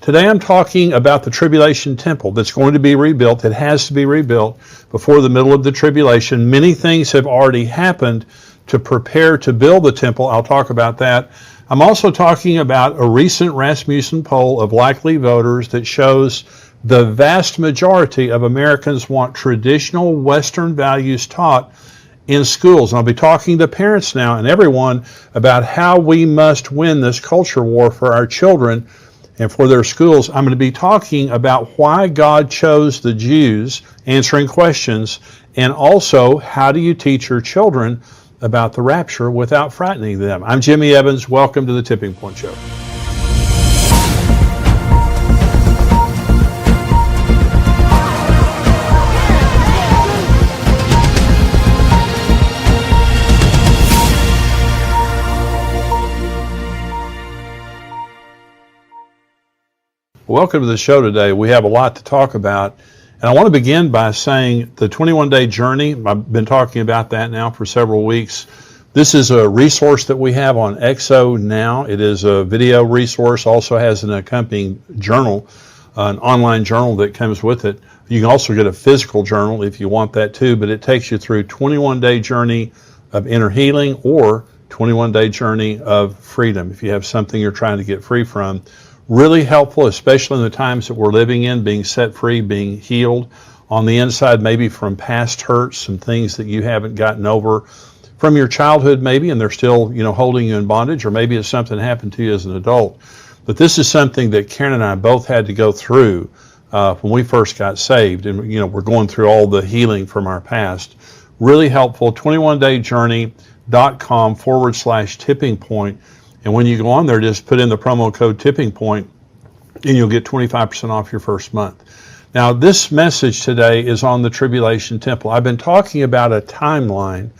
Today I'm talking about the Tribulation Temple that's going to be rebuilt. It has to be rebuilt before the middle of the tribulation. Many things have already happened to prepare to build the temple. I'll talk about that. I'm also talking about a recent Rasmussen poll of likely voters that shows the vast majority of Americans want traditional Western values taught in schools. And I'll be talking to parents now and everyone about how we must win this culture war for our children and for their schools. I'm going to be talking about why God chose the Jews, answering questions, and also how do you teach your children about the rapture without frightening them. I'm Jimmy Evans. Welcome to the Tipping Point Show. Welcome to the show today. We have a lot to talk about. And I want to begin by saying the 21-day journey, I've been talking about that now for several weeks. This is a resource that we have on XO now. It is a video resource, also has an accompanying journal, an online journal that comes with it. You can also get a physical journal if you want that too, but it takes you through 21-day journey of inner healing or 21-day journey of freedom if you have something you're trying to get free from. Really helpful, especially in the times that we're living in, being set free, being healed on the inside, maybe from past hurts, some things that you haven't gotten over from your childhood maybe, and they're still, holding you in bondage, or maybe it's something that happened to you as an adult. But this is something that Karen and I both had to go through when we first got saved, and we're going through all the healing from our past. Really helpful, 21dayjourney.com/tipping point. And when you go on there, just put in the promo code Tipping Point, and you'll get 25% off your first month. Now, this message today is on the Tribulation Temple. I've been talking about a timeline.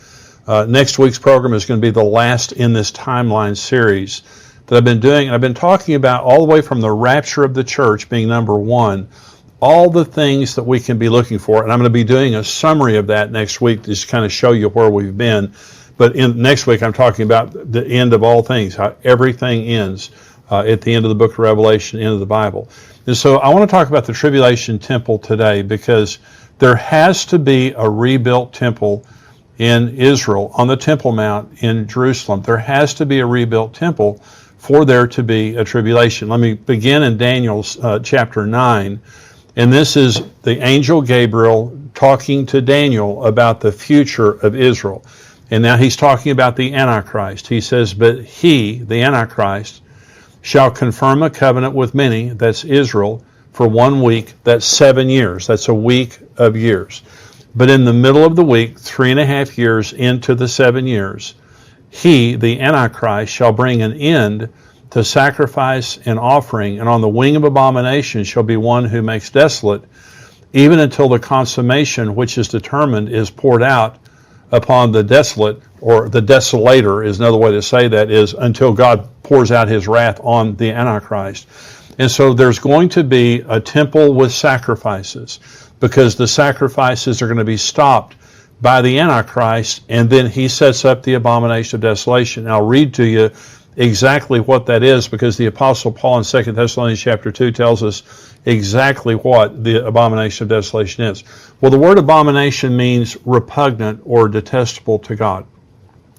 Next week's program is going to be the last in this timeline series that I've been doing. I've been talking about all the way from the rapture of the church being number one, all the things that we can be looking for. And I'm going to be doing a summary of that next week to just kind of show you where we've been. But next week, I'm talking about the end of all things, how everything ends at the end of the book of Revelation, end of the Bible. And so I want to talk about the Tribulation Temple today because there has to be a rebuilt temple in Israel, on the Temple Mount in Jerusalem. There has to be a rebuilt temple for there to be a tribulation. Let me begin in Daniel chapter 9. And this is the angel Gabriel talking to Daniel about the future of Israel. And now he's talking about the Antichrist. He says, but he, the Antichrist, shall confirm a covenant with many, that's Israel, for 1 week, that's 7 years. That's a week of years. But in the middle of the week, 3.5 years into the 7 years, he, the Antichrist, shall bring an end to sacrifice and offering, and on the wing of abomination shall be one who makes desolate, even until the consummation which is determined is poured out upon the desolate, or the desolator is another way to say that, is until God pours out his wrath on the Antichrist. And so there's going to be a temple with sacrifices, because the sacrifices are going to be stopped by the Antichrist, and then he sets up the abomination of desolation. And I'll read to you exactly what that is, because the Apostle Paul in 2 Thessalonians chapter 2 tells us exactly what the abomination of desolation is. Well, the word abomination means repugnant or detestable to God.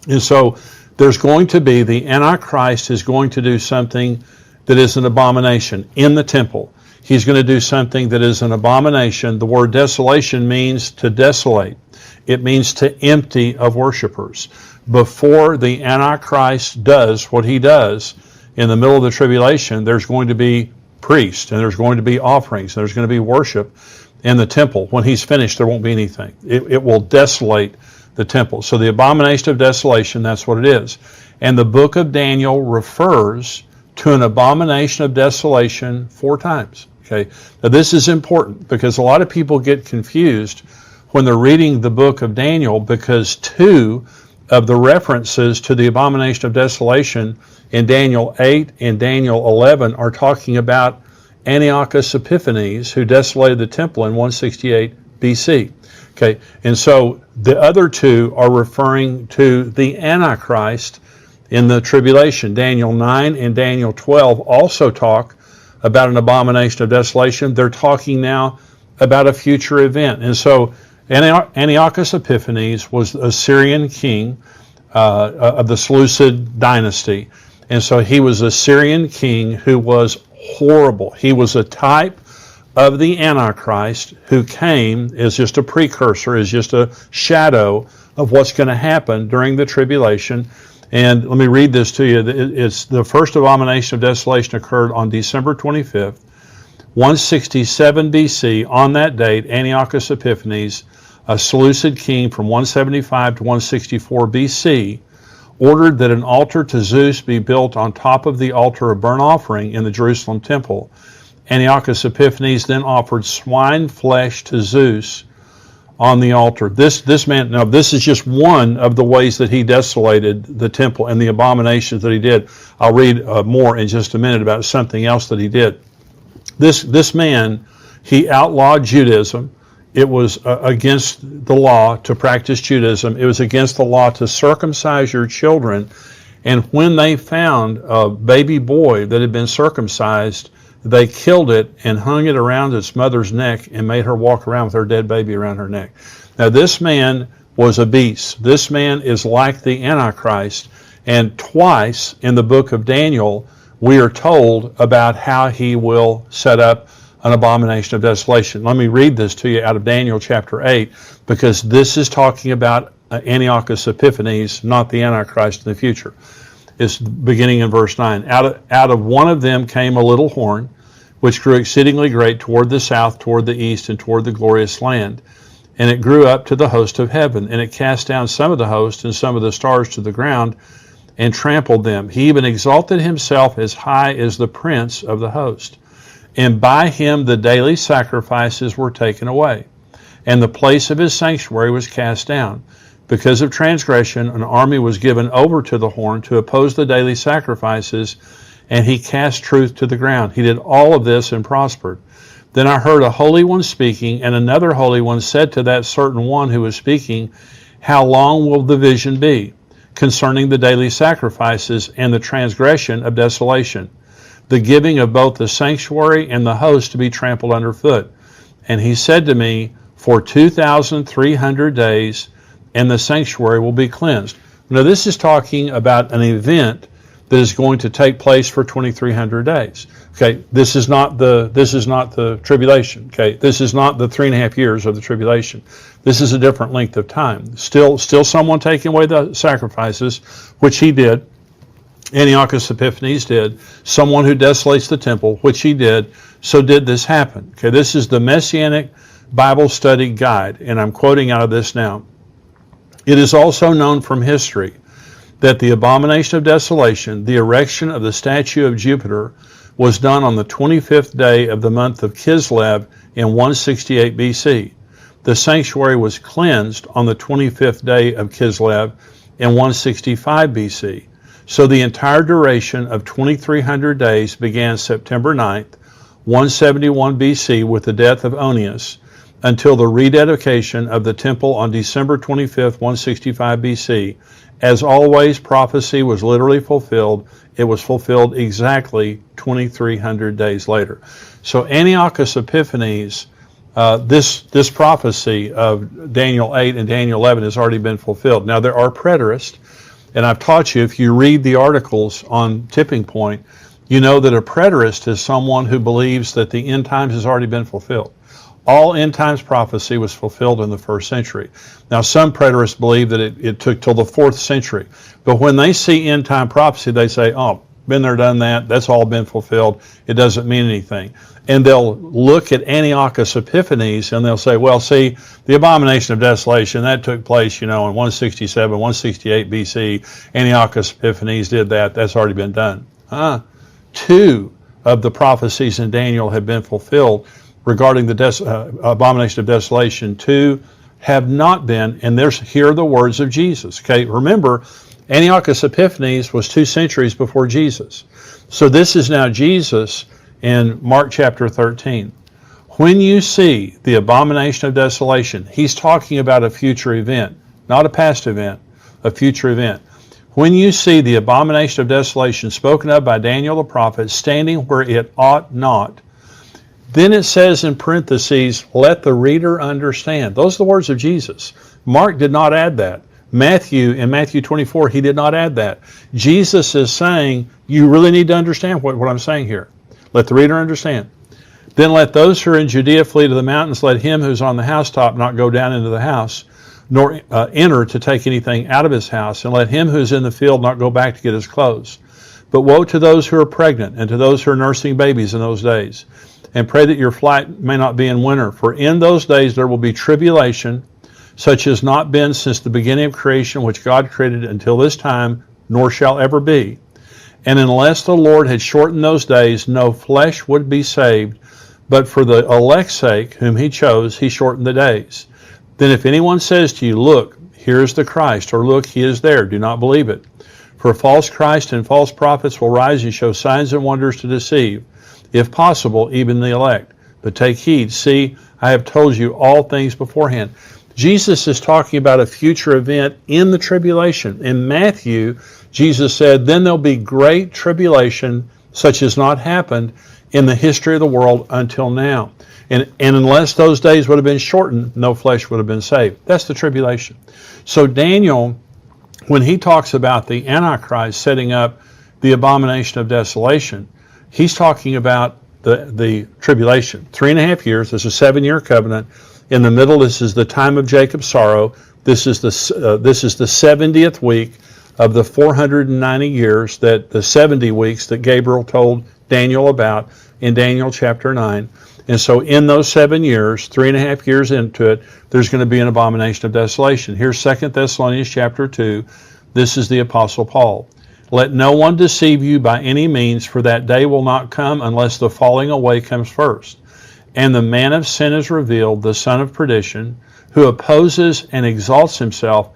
And so there's going to be, the Antichrist is going to do something that is an abomination in the temple. He's going to do something that is an abomination. The word desolation means to desolate. It means to empty of worshipers. Before the Antichrist does what he does in the middle of the tribulation, there's going to be priests, and there's going to be offerings, and there's going to be worship in the temple. When he's finished, there won't be anything. It will desolate the temple. So the abomination of desolation, that's what it is. And the book of Daniel refers to an abomination of desolation 4 times. Okay. Now this is important because a lot of people get confused when they're reading the book of Daniel, because 2 of the references to the abomination of desolation in Daniel 8 and Daniel 11 are talking about Antiochus Epiphanes, who desolated the temple in 168 BC. Okay, and so the other 2 are referring to the Antichrist in the tribulation. Daniel 9 and Daniel 12 also talk about an abomination of desolation. They're talking now about a future event. And so Antiochus Epiphanes was a Syrian king of the Seleucid dynasty. And so he was a Syrian king who was horrible. He was a type of the Antichrist who came as just a precursor, as just a shadow of what's going to happen during the tribulation. And let me read this to you. It's the first abomination of desolation occurred on December 25th, 167 BC. On that date, Antiochus Epiphanes, a Seleucid king from 175 to 164 BC, ordered that an altar to Zeus be built on top of the altar of burnt offering in the Jerusalem temple. Antiochus Epiphanes then offered swine flesh to Zeus on the altar. This man, now this is just one of the ways that he desolated the temple and the abominations that he did. I'll read more in just a minute about something else that he did. This man, he outlawed Judaism. It was against the law to practice Judaism. It was against the law to circumcise your children. And when they found a baby boy that had been circumcised, they killed it and hung it around its mother's neck and made her walk around with her dead baby around her neck. Now this man was a beast. This man is like the Antichrist. And twice in the book of Daniel, we are told about how he will set up an abomination of desolation. Let me read this to you out of Daniel chapter 8, because this is talking about Antiochus Epiphanes, not the Antichrist in the future. It's beginning in verse 9. Out of one of them came a little horn, which grew exceedingly great toward the south, toward the east, and toward the glorious land. And it grew up to the host of heaven, and it cast down some of the host and some of the stars to the ground, and trampled them. He even exalted himself as high as the prince of the host. And by him the daily sacrifices were taken away, and the place of his sanctuary was cast down. Because of transgression, an army was given over to the horn to oppose the daily sacrifices, and he cast truth to the ground. He did all of this and prospered. Then I heard a holy one speaking, and another holy one said to that certain one who was speaking, how long will the vision be concerning the daily sacrifices and the transgression of desolation, the giving of both the sanctuary and the host to be trampled underfoot? And he said to me, for 2,300 days, and the sanctuary will be cleansed. Now this is talking about an event that is going to take place for 2,300 days. Okay, this is not the tribulation. Okay, this is not the 3.5 years of the tribulation. This is a different length of time. Still someone taking away the sacrifices, which he did. Antiochus Epiphanes did. Someone who desolates the temple, which he did. So did this happen. Okay, this is the Messianic Bible Study Guide, and I'm quoting out of this now. It is also known from history that the abomination of desolation, the erection of the statue of Jupiter, was done on the 25th day of the month of Kislev in 168 BC. The sanctuary was cleansed on the 25th day of Kislev in 165 BC. So the entire duration of 2,300 days began September 9th, 171 BC with the death of Onias, until the rededication of the temple on December 25th, 165 BC. As always, prophecy was literally fulfilled. It was fulfilled exactly 2,300 days later. So Antiochus Epiphanes, this prophecy of Daniel 8 and Daniel 11 has already been fulfilled. Now there are preterists, and I've taught you, if you read the articles on Tipping Point, you know that a preterist is someone who believes that the end times has already been fulfilled. All end times prophecy was fulfilled in the first century. Now, some preterists believe that it took till the 4th century. But when they see end time prophecy, they say, oh, been there, done that. That's all been fulfilled. It doesn't mean anything. And they'll look at Antiochus Epiphanes and they'll say, well, see, the abomination of desolation, that took place, in 167, 168 BC. Antiochus Epiphanes did that. That's already been done. 2 of the prophecies in Daniel have been fulfilled regarding the abomination of desolation. 2 have not been, and here are the words of Jesus. Okay, remember, Antiochus Epiphanes was 2 centuries before Jesus. So this is now Jesus in Mark chapter 13. When you see the abomination of desolation, he's talking about a future event, not a past event, a future event. when you see the abomination of desolation spoken of by Daniel the prophet standing where it ought not, then it says in parentheses, let the reader understand. Those are the words of Jesus. Mark did not add that. Matthew, in Matthew 24, he did not add that. Jesus is saying, you really need to understand what I'm saying here. Let the reader understand. Then let those who are in Judea flee to the mountains. Let him who's on the housetop not go down into the house, nor enter to take anything out of his house. And let him who's in the field not go back to get his clothes. But woe to those who are pregnant and to those who are nursing babies in those days. And pray that your flight may not be in winter. For in those days there will be tribulation, such as not been since the beginning of creation, which God created until this time, nor shall ever be. And unless the Lord had shortened those days, no flesh would be saved. But for the elect's sake, whom he chose, he shortened the days. Then if anyone says to you, look, here is the Christ, or look, he is there, do not believe it. For false Christ and false prophets will rise and show signs and wonders to deceive, if possible, even the elect. But take heed, see, I have told you all things beforehand. Jesus is talking about a future event in the tribulation. In Matthew, Jesus said, then there'll be great tribulation, such as not happened in the history of the world until now. And unless those days would have been shortened, no flesh would have been saved. That's the tribulation. So Daniel, when he talks about the Antichrist setting up the abomination of desolation, he's talking about the tribulation. 3.5 years, this is a 7-year covenant. In the middle, this is the time of Jacob's sorrow. This is the 70th week of the 490 years, that the 70 weeks that Gabriel told Daniel about in Daniel chapter 9. And so in those 7 years, 3.5 years into it, there's going to be an abomination of desolation. Here's 2 Thessalonians chapter 2. This is the Apostle Paul. Let no one deceive you by any means, for that day will not come unless the falling away comes first. And the man of sin is revealed, the son of perdition, who opposes and exalts himself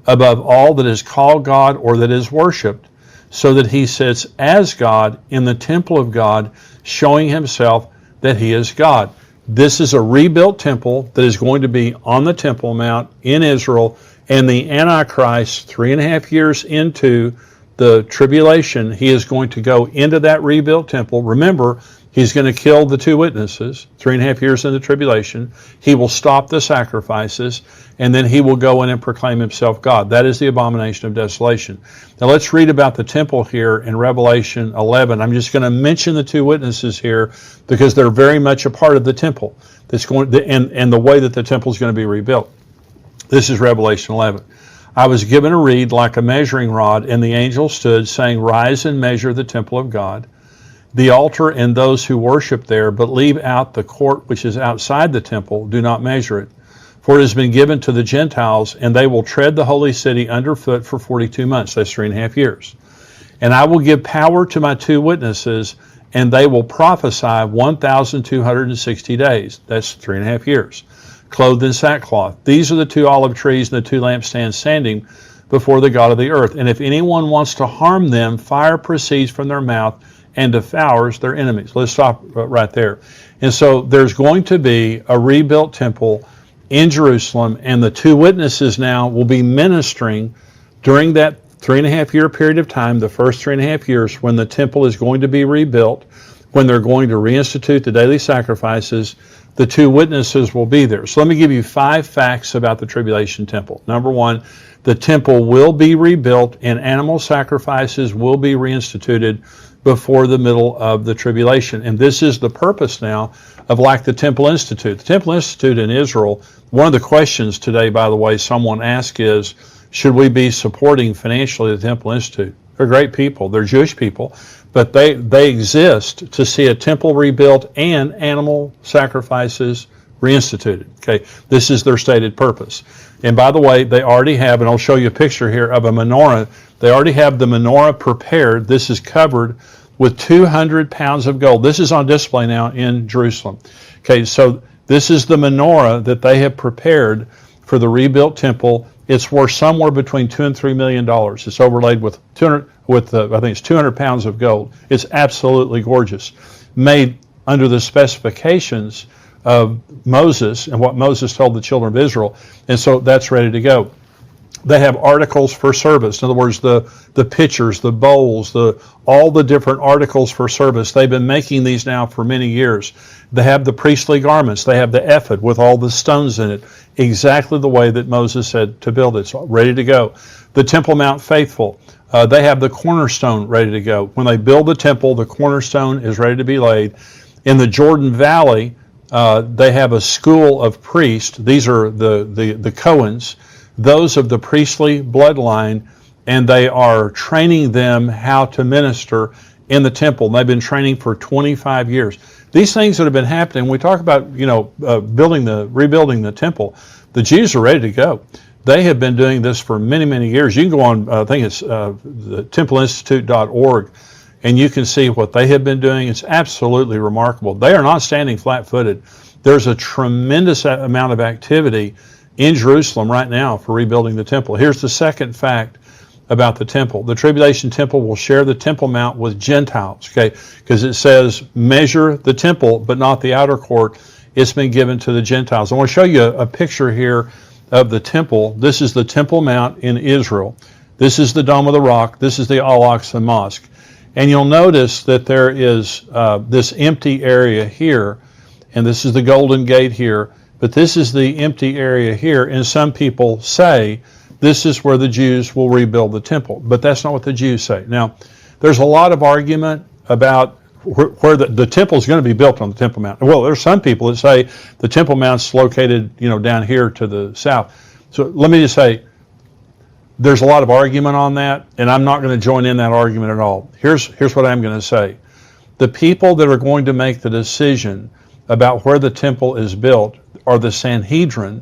above all that is called God or that is worshipped, so that he sits as God in the temple of God, showing himself that he is God. This is a rebuilt temple that is going to be on the Temple Mount in Israel, and the Antichrist, 3.5 years into the tribulation, he is going to go into that rebuilt temple. Remember, he's going to kill the 2 witnesses, 3.5 years into tribulation. He will stop the sacrifices, and then he will go in and proclaim himself God. That is the abomination of desolation. Now let's read about the temple here in Revelation 11. I'm just going to mention the 2 witnesses here because they're very much a part of the temple that's going and the way that the temple is going to be rebuilt. This is Revelation 11. I was given a reed like a measuring rod, and the angel stood, saying, rise and measure the temple of God, the altar and those who worship there, but leave out the court which is outside the temple. Do not measure it. For it has been given to the Gentiles, and they will tread the holy city underfoot for 42 months. That's 3.5 years. And I will give power to my 2 witnesses, and they will prophesy 1,260 days. That's 3.5 years. Clothed in sackcloth. These are the 2 olive trees and the 2 lampstands standing before the God of the earth. And if anyone wants to harm them, fire proceeds from their mouth and devours their enemies. Let's stop right there. And so there's going to be a rebuilt temple in Jerusalem, and the 2 witnesses now will be ministering during that 3.5 year period of time, the first 3.5 years, when the temple is going to be rebuilt, when they're going to reinstitute the daily sacrifices. The 2 witnesses will be there. So let me give you 5 facts about the tribulation temple. Number 1, the temple will be rebuilt and animal sacrifices will be reinstituted before the middle of the tribulation. And this is the purpose now of like the Temple Institute. The Temple Institute in Israel, one of the questions today, by the way, someone asked is, should we be supporting financially the Temple Institute? They're great people. They're Jewish people. But they exist to see a temple rebuilt and animal sacrifices reinstituted. Okay, this is their stated purpose. And by the way, they already have, and I'll show you a picture here of a menorah. They already have the menorah prepared. This is covered with 200 pounds of gold. This is on display now in Jerusalem. Okay, so this is the menorah that they have prepared for the rebuilt temple. It's worth somewhere between $2 and $3 million. It's overlaid with I think it's 200 pounds of gold. It's absolutely gorgeous, made under the specifications of Moses and what Moses told the children of Israel, and so that's ready to go. They have articles for service. In other words, the pitchers, the bowls, all the different articles for service. They've been making these now for many years. They have the priestly garments. They have the ephod with all the stones in it, exactly the way that Moses said to build it. It's ready to go. The Temple Mount Faithful. They have the cornerstone ready to go. When they build the temple, the cornerstone is ready to be laid. In the Jordan Valley, they have a school of priests. These are the Cohens, those of the priestly bloodline, and they are training them how to minister in the temple. They've been training for 25 years. These things that have been happening, we talk about, rebuilding the temple. The Jews are ready to go. They have been doing this for many, many years. You can go on, I think it's the templeinstitute.org, and you can see what they have been doing. It's absolutely remarkable. They are not standing flat-footed. There's a tremendous amount of activity in Jerusalem right now for rebuilding the temple. Here's the second fact about the temple. The tribulation temple will share the Temple Mount with Gentiles, okay? Because it says, measure the temple, but not the outer court. It's been given to the Gentiles. I want to show you a picture here of the temple. This is the Temple Mount in Israel. This is the Dome of the Rock. This is the Al-Aqsa Mosque. And you'll notice that there is this empty area here, and this is the Golden Gate here, but this is the empty area here, and some people say this is where the Jews will rebuild the temple, but that's not what the Jews say. Now, there's a lot of argument about where the temple is going to be built on the Temple Mount. Well, there's some people that say the Temple Mount's located, down here to the south. So let me just say, there's a lot of argument on that, and I'm not going to join in that argument at all. Here's what I'm going to say. The people that are going to make the decision about where the temple is built are the Sanhedrin,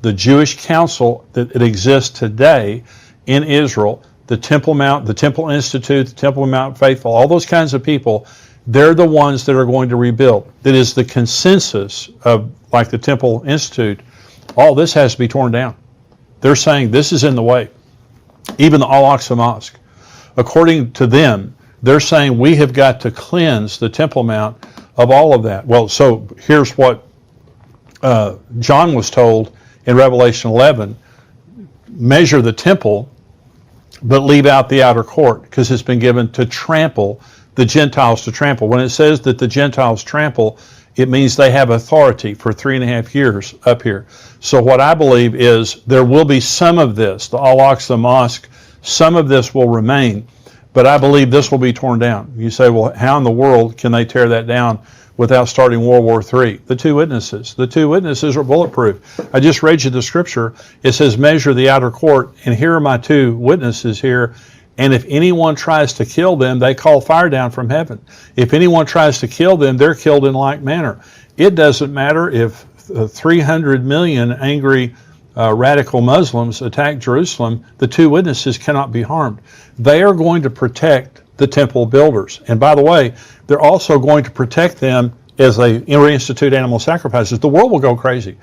the Jewish council that exists today in Israel, the Temple Mount, the Temple Institute, the Temple Mount Faithful, all those kinds of people. They're the ones that are going to rebuild. That is the consensus of, like the Temple Institute, all this has to be torn down. They're saying this is in the way. Even the Al-Aqsa Mosque. According to them, they're saying we have got to cleanse the Temple Mount of all of that. Well, so here's what John was told in Revelation 11. Measure the temple, but leave out the outer court, because it's been given to trample, the Gentiles to trample. When it says that the Gentiles trample, it means they have authority for 3.5 years up here. So what I believe is there will be some of this, the Al-Aqsa Mosque, some of this will remain, but I believe this will be torn down. You say, well, how in the world can they tear that down without starting World War III? The two witnesses. The two witnesses are bulletproof. I just read you the scripture. It says, measure the outer court, and here are my two witnesses here. And if anyone tries to kill them, they call fire down from heaven. If anyone tries to kill them, they're killed in like manner. It doesn't matter if 300 million angry radical Muslims attack Jerusalem, the two witnesses cannot be harmed. They are going to protect the temple builders. And by the way, they're also going to protect them as they reinstitute animal sacrifices. The world will go crazy.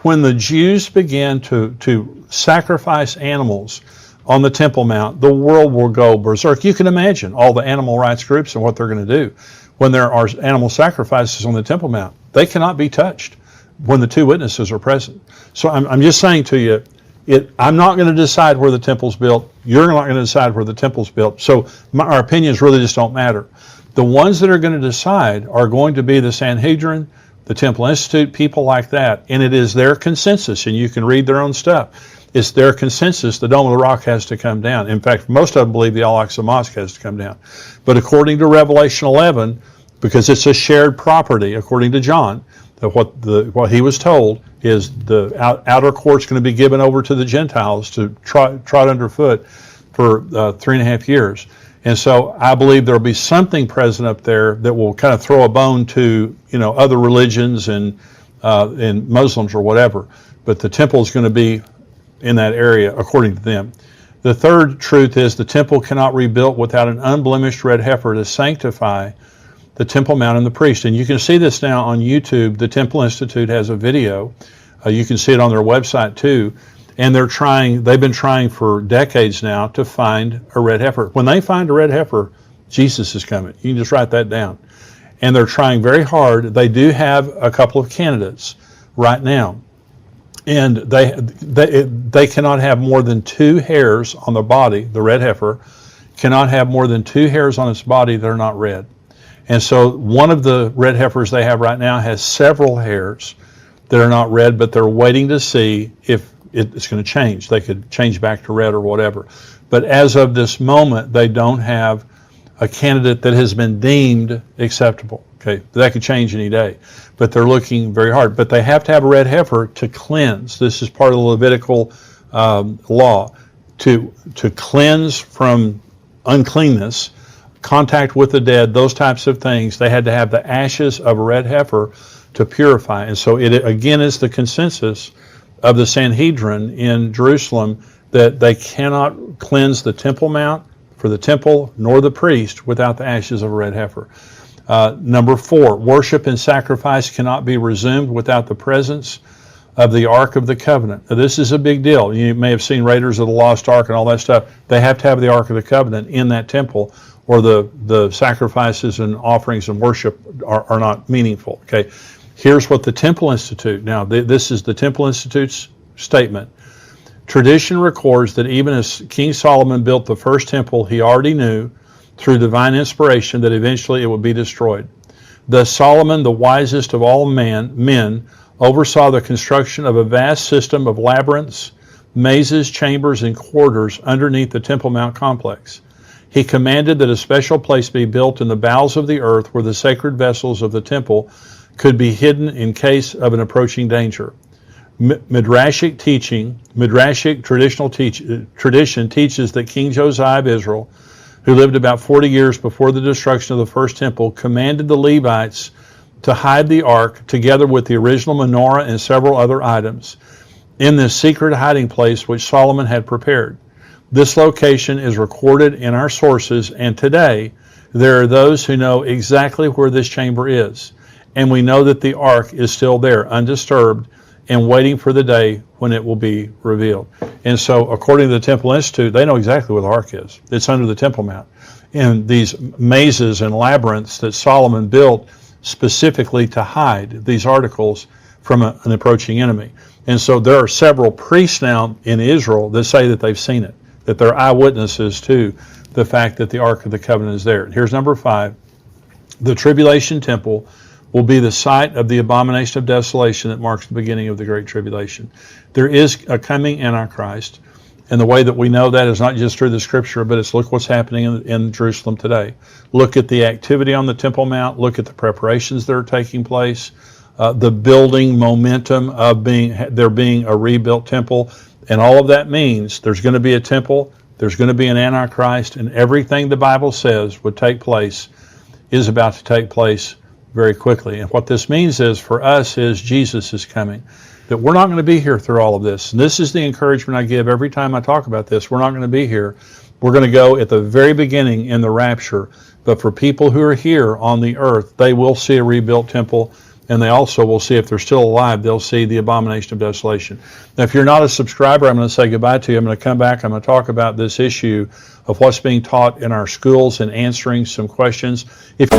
When the Jews begin to sacrifice animals on the Temple Mount, the world will go berserk. You can imagine all the animal rights groups and what they're going to do when there are animal sacrifices on the Temple Mount. They cannot be touched when the two witnesses are present. So I'm just saying to you, I'm not going to decide where the temple's built. You're not going to decide where the temple's built. So our opinions really just don't matter. The ones that are going to decide are going to be the Sanhedrin, the Temple Institute, people like that. And it is their consensus, and you can read their own stuff. It's their consensus the Dome of the Rock has to come down. In fact, most of them believe the Al-Aqsa Mosque has to come down. But according to Revelation 11, because it's a shared property, according to John, that what he was told is the outer court's going to be given over to the Gentiles to trot underfoot for 3.5 years. And so I believe there'll be something present up there that will kind of throw a bone to other religions and Muslims or whatever. But the temple is going to be in that area, according to them. The third truth is the temple cannot be rebuilt without an unblemished red heifer to sanctify the Temple Mount and the priest. And you can see this now on YouTube. The Temple Institute has a video. You can see it on their website too. And they've been trying for decades now to find a red heifer. When they find a red heifer, Jesus is coming. You can just write that down. And they're trying very hard. They do have a couple of candidates right now. And they cannot have more than 2 hairs on the body. The red heifer cannot have more than 2 hairs on its body that are not red. And so one of the red heifers they have right now has several hairs that are not red, but they're waiting to see if it's going to change. They could change back to red or whatever. But as of this moment, they don't have a candidate that has been deemed acceptable. Okay, that could change any day, but they're looking very hard. But they have to have a red heifer to cleanse. This is part of the Levitical law, to cleanse from uncleanness, contact with the dead, those types of things. They had to have the ashes of a red heifer to purify. And so it again is the consensus of the Sanhedrin in Jerusalem that they cannot cleanse the Temple Mount for the temple nor the priest without the ashes of a red heifer. Number 4, worship and sacrifice cannot be resumed without the presence of the Ark of the Covenant. Now, this is a big deal. You may have seen Raiders of the Lost Ark and all that stuff. They have to have the Ark of the Covenant in that temple, or the sacrifices and offerings and worship are not meaningful. Okay, here's what the Temple Institute, now this is the Temple Institute's statement. Tradition records that even as King Solomon built the first temple, he already knew through divine inspiration that eventually it would be destroyed. Thus Solomon, the wisest of all men, oversaw the construction of a vast system of labyrinths, mazes, chambers, and corridors underneath the Temple Mount complex. He commanded that a special place be built in the bowels of the earth where the sacred vessels of the temple could be hidden in case of an approaching danger. Midrashic tradition teaches that King Josiah of Israel, who lived about 40 years before the destruction of the first temple, commanded the Levites to hide the ark together with the original menorah and several other items in this secret hiding place which Solomon had prepared. This location is recorded in our sources, and today there are those who know exactly where this chamber is, and we know that the ark is still there, undisturbed, and waiting for the day when it will be revealed. And so, according to the Temple Institute, they know exactly where the ark is. It's under the Temple Mount. And these mazes and labyrinths that Solomon built specifically to hide these articles from an approaching enemy. And so there are several priests now in Israel that say that they've seen it, that they're eyewitnesses to the fact that the Ark of the Covenant is there. Here's number 5. The Tribulation Temple will be the site of the abomination of desolation that marks the beginning of the Great Tribulation. There is a coming Antichrist, and the way that we know that is not just through the Scripture, but it's look what's happening in Jerusalem today. Look at the activity on the Temple Mount. Look at the preparations that are taking place, the building momentum of there being a rebuilt temple, and all of that means there's going to be a temple, there's going to be an Antichrist, and everything the Bible says would take place is about to take place very quickly. And what this means is, for us, is Jesus is coming. That we're not going to be here through all of this. And this is the encouragement I give every time I talk about this. We're not going to be here. We're going to go at the very beginning in the rapture. But for people who are here on the earth, they will see a rebuilt temple, and they also will see, if they're still alive, they'll see the abomination of desolation. Now, if you're not a subscriber, I'm going to say goodbye to you. I'm going to come back. I'm going to talk about this issue of what's being taught in our schools and answering some questions. If